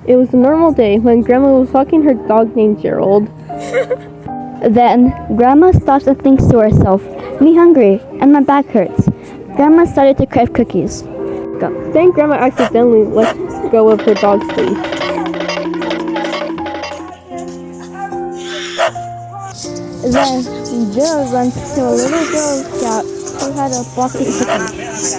It was a normal day when Grandma was walking her dog named Gerald. Then, Grandma stops and thinks to herself, "Me hungry, and my back hurts." Grandma started to crave cookies. Then Grandma accidentally let go of her dog's leash. Then, Gerald runs to a little Girl Scout who had a box of cookies.